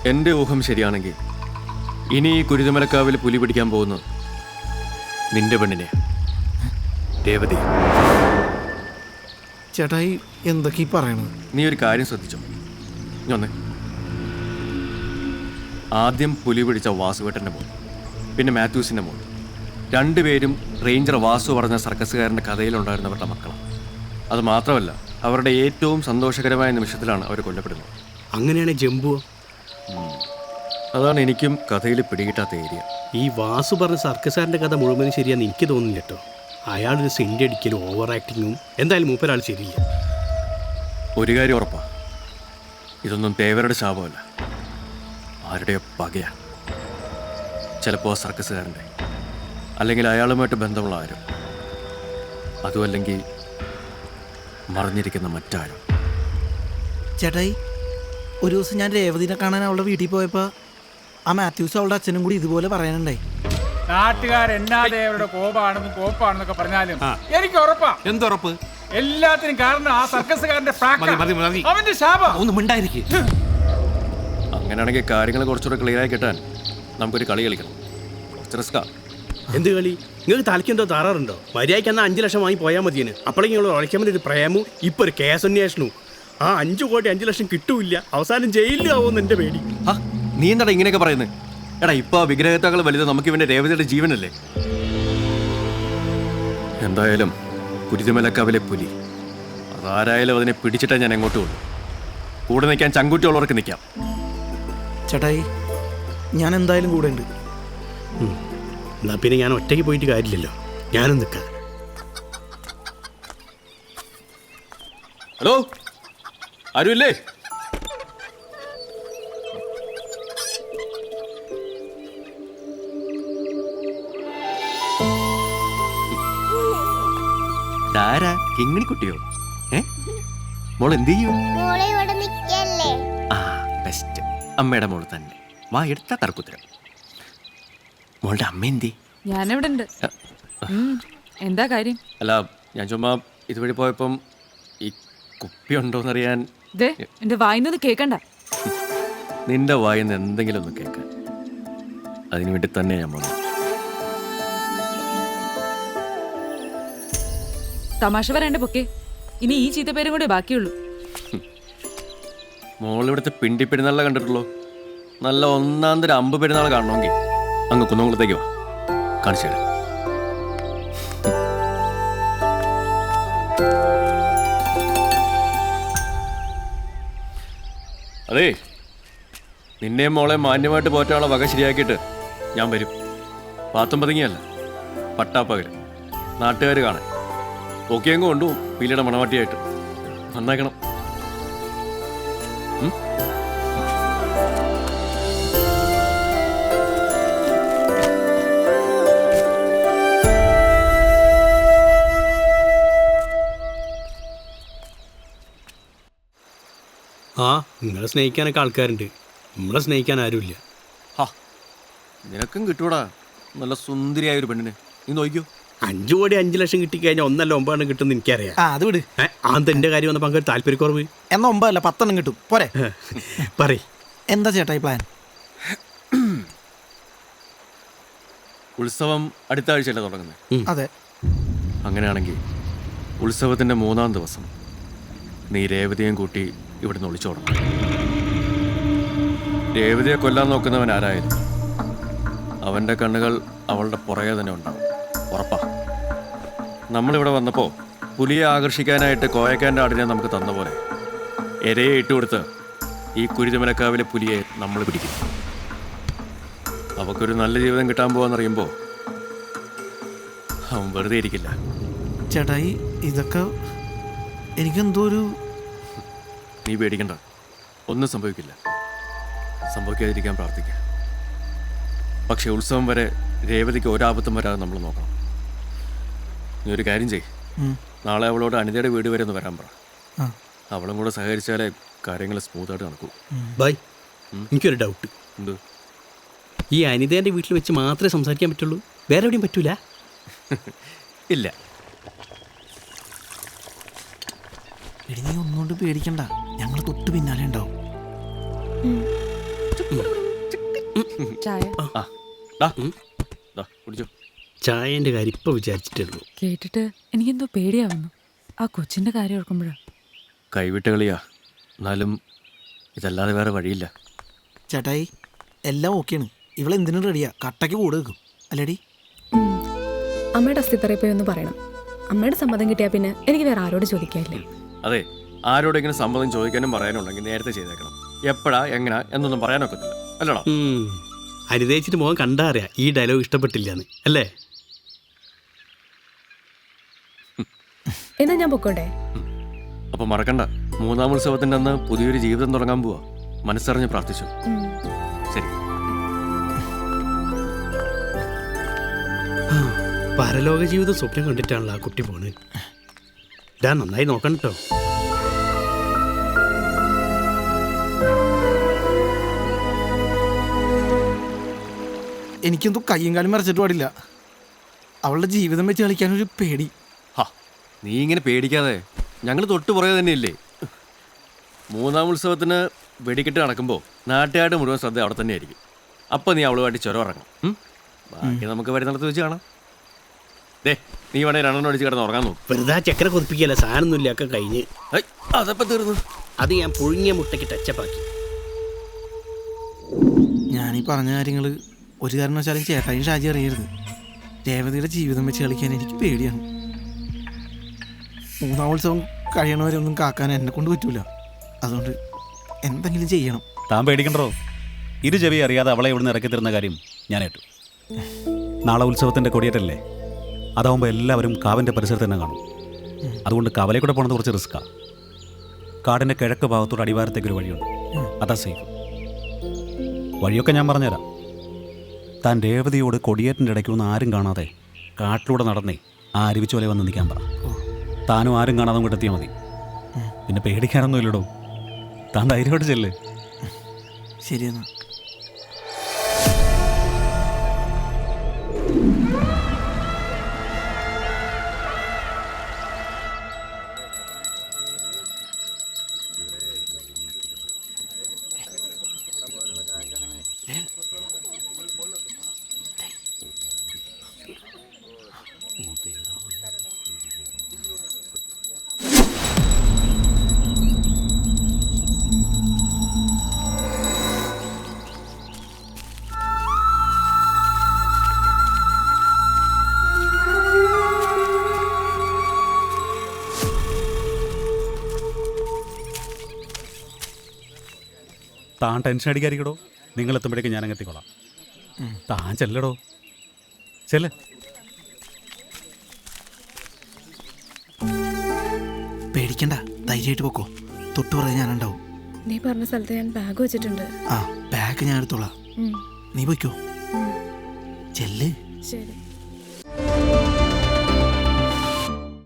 എൻ്റെ ഊഹം ശരിയാണെങ്കിൽ ഇനി ഈ കുരുതുമലക്കാവിൽ പുലി പിടിക്കാൻ പോകുന്നത് നിന്റെ പെണ്ണിനെ രേവതി. ചേട്ടായി എന്തൊക്കെ പറയണത്? നീ ഒരു കാര്യം ശ്രദ്ധിച്ചോ? നീ വന്നേ. ആദ്യം പുലി പിടിച്ച വാസുവേട്ടൻ്റെ മോൾ, പിന്നെ മാത്യൂസിൻ്റെ മോൾ, രണ്ടുപേരും റേഞ്ചർ വാസു പറഞ്ഞ സർക്കസുകാരൻ്റെ കഥയിലുണ്ടായിരുന്നവരുടെ മക്കളാണ്. അത് മാത്രമല്ല, അവരുടെ ഏറ്റവും സന്തോഷകരമായ നിമിഷത്തിലാണ് അവർ കൊല്ലപ്പെടുന്നത്. അങ്ങനെയാണ് ജംബു. അതാണ് എനിക്കും കഥയിൽ പിടികിട്ടാത്ത ഏരിയ. ഈ വാസു പറഞ്ഞ സർക്കസുകാരൻ്റെ കഥ മുഴുവനും ശരിയാന്ന് എനിക്ക് തോന്നുന്നില്ല കേട്ടോ. അയാളൊരു സെൻ്റ് അടിക്കലും ഓവർ ആക്ടിങ്ങും എന്തായാലും മൂപ്പരാൾ ശരിയില്ല. ഒരു കാര്യം ഉറപ്പാ, ഇതൊന്നും തേവരുടെ ശാപമല്ല, ആരുടെയോ പകയാണ്. ചിലപ്പോൾ സർക്കസുകാരൻ്റെ, അല്ലെങ്കിൽ അയാളുമായിട്ട് ബന്ധമുള്ള ആരും, അതുമല്ലെങ്കിൽ മറിഞ്ഞിരിക്കുന്ന മറ്റാരും. ചേട്ടായി, ഒരു ദിവസം ഞാൻ രേവതിനെ കാണാൻ അവളുടെ വീട്ടിൽ പോയപ്പോൾ ആ മാത്യൂസ് അവളുടെ അച്ഛനും കൂടി ഇതുപോലെ പറയാനുണ്ടായി. നാട്ടുകാരെന്നാദേവരുടെ കോപാണെന്നും കോപ്പാണെന്നൊക്കെ പറഞ്ഞാലും എനിക്ക് ഉറപ്പാ. എന്തുറപ്പ്? എല്ലാത്തിനും കാരണം ആ സർക്കസുകാരന്റെ അവന്റെ ശാപം. ഒന്ന് മിണ്ടായിരിക്കും. അങ്ങനെയാണെങ്കിൽ കാര്യങ്ങൾ കുറച്ചുകൂടെ ക്ലിയറായി കിട്ടാൻ നമുക്കൊരു കളി കളിക്കണം. കുറച്ച് റിസ്ക്കാ. എന്ത് കളി? നിങ്ങൾക്ക് തലയ്ക്കെന്തോ താറാറുണ്ടോ? മര്യാദയ്ക്ക് എന്നാൽ 5 ലക്ഷം വാങ്ങി പോയാൽ മതിയെന്ന്. അപ്പോഴേക്കും നിങ്ങൾ ഉழைക്കാൻ വേണ്ടി ഒരു പ്രേമവും ഇപ്പോൾ ഒരു കേസന്വേഷണവും. ആ 5 കോടി 5 ലക്ഷം കിട്ടൂല്ല, അവസാനം ജയിലിലാവുമെന്ന് എൻ്റെ പേടി. നീ എന്താടാ ഇങ്ങനെയൊക്കെ പറയുന്നത്? എടാ, ഇപ്പോൾ വിഗ്രഹത്തേക്കാൾ വലുത് നമുക്ക് ഇവൻ്റെ രേവതിയുടെ ജീവനല്ലേ? എന്തായാലും കുരുതിമലക്കാവിലെ പുലി, അതാരായാലും അതിനെ പിടിച്ചിട്ടേ ഞാൻ എങ്ങോട്ട് പോകും. കൂടെ നിൽക്കാൻ ചങ്കുറ്റിയുള്ളവർക്ക് നിൽക്കാം. ചേട്ടായി, ഞാൻ എന്തായാലും കൂടെ ഉണ്ട്. എന്നാ പിന്നെ ഞാൻ ഒറ്റയ്ക്ക് പോയിട്ട് കാര്യമില്ലല്ലോ, ഞാനും നിൽക്കാം. ഹലോ, ആരുമില്ലേ? ആരാ? കിങ്ങിണിക്കുട്ടിയോ? മോൾ എന്ത് ചെയ്യും? ആ, ബെസ്റ്റ്. അമ്മയുടെ മോള് തന്നെ. വാ, എടുത്ത തർക്കുത്തരം. മോളുടെ അമ്മ എന്തി? ഞാനിവിടെ ഉണ്ട്. എന്താ കാര്യം? അല്ല, ഞാൻ ചുമ്മാ ഇതുവഴി പോയപ്പം ഈ കുപ്പി ഉണ്ടോന്നറിയാൻ. എന്റെ വായിന്നത് കേക്കണ്ട. നിന്റെ വായിന്ന് എന്തെങ്കിലും ഒന്ന് കേൾക്കാൻ, അതിനു വേണ്ടി തന്നെ ഞാൻ വന്നു. തമാശ പറയണ്ട പൊക്കെ. ഇനി ഈ ചീത്തപ്പേരും കൂടെ ബാക്കിയുള്ളൂ. മോളിവിടുത്തെ പിണ്ടി പെരുന്നാളെ കണ്ടിട്ടുള്ളൂ. നല്ല ഒന്നാം തരം അമ്പ് പെരുന്നാൾ കാണണമെങ്കിൽ അങ്ങ് കുന്നംകുളത്തേക്ക് വാ, കാണിച്ചു തരാം. അതേ, നിന്നെയും മോളെ മാന്യമായിട്ട് പോറ്റാനുള്ള വക ശരിയാക്കിയിട്ട് ഞാൻ വരും. പാത്തും പതുങ്ങിയല്ല, പട്ടാപ്പകരം നാട്ടുകാർ കാണാൻ. ഓക്കെയെങ്കിൽ കൊണ്ടുപോകും പീലിയുടെ മണവാട്ടിയായിട്ട്. നന്നാക്കണം. ആ, നിങ്ങളെ സ്നേഹിക്കാനൊക്കെ ആൾക്കാരുണ്ട്, നമ്മളെ സ്നേഹിക്കാൻ ആരുമില്ല. നിനക്കും കിട്ടൂടാ നല്ല സുന്ദരിയായ ഒരു പെണ്ണിന്. നീ നോക്കിയോ? 5 കോടി 5 ലക്ഷം കിട്ടിക്കഴിഞ്ഞാൽ 1 അല്ല 9 കിട്ടുമെന്ന് എനിക്കറിയാം. അത് വിട്. അതെന്റെ കാര്യം വന്നപ്പോൾ അങ്ങനെ താല്പര്യക്കുറവ്. എന്നാ 9 അല്ല 10 കിട്ടും പോരെ? പറയ്, എന്താ ചേട്ടായി പ്ലാൻ? ഉത്സവം അടുത്ത ആഴ്ചയല്ലേ തുടങ്ങുന്നത്? അതെ. അങ്ങനെയാണെങ്കിൽ ഉത്സവത്തിൻ്റെ 3-ാം ദിവസം നീ രേവതിയും കൂട്ടി ഇവിടുന്ന് ഒളിച്ചോടണം. രേവതിയെ കൊല്ലാൻ നോക്കുന്നവൻ ആരായാലും അവൻ്റെ കണ്ണുകൾ അവളുടെ പുറകെ തന്നെ ഉണ്ടാവും, ഉറപ്പാ. നമ്മളിവിടെ വന്നപ്പോൾ പുലിയെ ആകർഷിക്കാനായിട്ട് കോയക്കാൻ്റെ ആടിനെ നമുക്ക് തന്ന പോലെ എരയെ ഇട്ടുകൊടുത്ത് ഈ കുരുതിമലക്കാവിലെ പുലിയെ നമ്മൾ പിടിക്കും. അവക്കൊരു നല്ല ജീവിതം കിട്ടാൻ പോവാന്നറിയുമ്പോൾ അവൻ വെറുതെ ഇരിക്കില്ല. ചേട്ടായി, ഇതൊക്കെ എനിക്കെന്തോ ഒരു... നീ പേടിക്കണ്ട, ഒന്നും സംഭവിക്കില്ല. സംഭവിക്കാതിരിക്കാൻ പ്രാർത്ഥിക്കുക. പക്ഷെ ഉത്സവം വരെ രേവതിക്ക് ഒരാപത്തും വരാതെ നമ്മൾ നോക്കണം. നീ ഒരു കാര്യം ചെയ്യ്, നാളെ അവളോട് അനിതയുടെ വീട് വരെ ഒന്ന് വരാൻ പറ. അവളും കൂടെ സഹകരിച്ചാലേ കാര്യങ്ങൾ സ്മൂത്തായിട്ട് നടക്കൂ. ബൈ, എനിക്കൊരു ഡൗട്ട്. എന്ത്? ഈ അനിതേൻ്റെ വീട്ടിൽ വെച്ച് മാത്രമേ സംസാരിക്കാൻ പറ്റുള്ളൂ, വേറെ എവിടെയും പറ്റൂല? ഇല്ല. എടി, നീ ഒന്നുകൊണ്ട് പേടിക്കണ്ട, ഞങ്ങൾ തൊട്ട് പിന്നാലെ ഉണ്ടാവും. ചായ ആ ഡാ ദാ കുടിച്ചോ. ചായന്റെ കാര്യം ഇപ്പൊ വിചാരിച്ചിട്ടുള്ളൂ. കേട്ടിട്ട് എനിക്കെന്തോ പേടിയാവുന്നു. ആ കൊച്ചിന്റെ കാര്യം ഓർക്കുമ്പോഴാ. കൈവിട്ട് കളിയാ, എന്നാലും ഇതല്ലാതെ വേറെ വഴിയില്ല. ചേട്ടായി എല്ലാം ഓക്കെയാണ്. ഇവളെന്തിനും റെഡിയാ, കട്ടയ്ക്ക് കൂടെ വെക്കും അല്ലേടി? അമ്മയുടെ അസ്ഥിത്തറയിൽ പോയി ഒന്ന് പറയണം. അമ്മയുടെ സമ്മതം കിട്ടിയാൽ പിന്നെ എനിക്ക് വേറെ ആരോട് ചോദിക്കാനില്ല. അതെ, ആരോടെങ്കിലും സമ്മതം ചോദിക്കാനും പറയാനുണ്ടെങ്കിൽ നേരത്തെ ചെയ്തേക്കണം. എപ്പോഴാ എങ്ങനാ എന്നൊന്നും പറയാനൊക്കത്തില്ല, അല്ലടാ? ഹരിതേച്ചിട്ട് മോൻ കണ്ടാ അറിയാം ഈ ഡയലോഗ് ഇഷ്ടപ്പെട്ടില്ലെന്ന്, അല്ലേ? എന്നാ ഞാൻ പൊക്കോട്ടെ? അപ്പൊ മറക്കണ്ട, 3-ാം ഉത്സവത്തിന്റെ അന്ന് പുതിയൊരു ജീവിതം തുടങ്ങാൻ പോവാ. മനസ്സറിഞ്ഞ് പ്രാർത്ഥിച്ചു. ശരി. പരലോക ജീവിതം സ്വപ്നം കണ്ടിട്ടാണല്ലോ ആ കുട്ടി പോണ്. ഞാൻ നന്നായി നോക്കണം കേട്ടോ. എനിക്കെന്തോ കയ്യും കാലും മറിച്ചിട്ട് പാടില്ല. അവളുടെ ജീവിതം വെച്ച് കളിക്കാനൊരു പേടി. ഹാ, നീ ഇങ്ങനെ പേടിക്കാതെ, ഞങ്ങൾ തൊട്ട് പുറകെ തന്നെയില്ലേ. 3-ാം ഉത്സവത്തിന് വെടിക്കെട്ട് നടക്കുമ്പോൾ നാട്ടുകാരുടെ മുഴുവൻ ശ്രദ്ധ അവിടെ തന്നെ ആയിരിക്കും. അപ്പം നീ അവളുമായിട്ട് ചുരമിറങ്ങും. ബാക്കി നമുക്ക് വരുന്നിടത്ത് വെച്ച് കാണാം. ദേ, നീ വേണേ 2 അടിച്ച് കിടന്ന് ഉറങ്ങാൻ നോക്കും. വെറുതെ ചക്കര കൊതിപ്പിക്കല്ല, സാധനമൊന്നുമില്ല, ഒക്കെ കഴിഞ്ഞ്. അതപ്പം തീർന്നു. അത് ഞാൻ പുഴുങ്ങിയ മുട്ടയ്ക്ക് ടച്ചപ്പാക്കി. ഞാനീ പറഞ്ഞ കാര്യങ്ങൾ ഒരു കാരണവശാലും ചേട്ടായും ഷാജി അറിയരുത്. രേവതിയുടെ ജീവിതം വെച്ച് കളിക്കാൻ എനിക്ക് പേടിയാണ്. 3-ാം ഉത്സവം കഴിയണവരെ ഒന്നും കാക്കാൻ എന്നെ കൊണ്ട് പറ്റൂല. അതുകൊണ്ട് എന്തെങ്കിലും ചെയ്യണം. താൻ പേടിക്കണ്ടോ? ഇരു ചെവി അറിയാതെ അവളെ ഇവിടുന്ന് ഇറക്കി തരുന്ന കാര്യം ഞാൻ ഏറ്റു. നാളെ ഉത്സവത്തിൻ്റെ കൊടിയേറ്റല്ലേ, അതാവുമ്പോൾ എല്ലാവരും കാവിൻ്റെ പരിസരത്ത് തന്നെ കാണും. അതുകൊണ്ട് കവലെ കൂടെ പോണത് കുറച്ച് റിസ്ക്കാണ്. കാടിൻ്റെ കിഴക്ക് ഭാഗത്തോട് അടിവാരത്തേക്കൊരു വഴിയുണ്ട്, അതാ സേഫ്. വഴിയൊക്കെ ഞാൻ പറഞ്ഞുതരാം. താൻ രേവതിയോട് കൊടിയേറ്റിൻ്റെ ഇടയ്ക്കൊന്നും ആരും കാണാതെ കാട്ടിലൂടെ നടന്നേ ആ അരുവിച്ചോലെ വന്ന് നിൽക്കാൻ പറ. താനും ആരും കാണാതെ അങ്ങോട്ട് എത്തിയാൽ മതി. പിന്നെ പേടിക്കാനൊന്നും ഇല്ലടോ, താൻ ധൈര്യമായിട്ട് ചെല്ല്. ശരിയെന്നാ. താൻ ടെൻഷൻ അടിക്കാതിരിക്കടോ, നിങ്ങൾ എത്തുമ്പോഴേക്കും ഞാൻ അങ്ങെത്തിക്കോളാം. താൻ ചെല്ലടോ, ചെല്ല്. പേടിക്കണ്ട, ധൈര്യമായിട്ട് പൊക്കോ. തൊട്ട് പറയാൻ ഞാനുണ്ടാവും. നീ പറഞ്ഞ സ്ഥലത്ത് ഞാൻ ബാഗ് വെച്ചിട്ടുണ്ട്. ആ ബാഗ് ഞാൻ എടുത്തോളാം. നീ പൊയ്ക്കോ, ചെല്ല്. ശരി.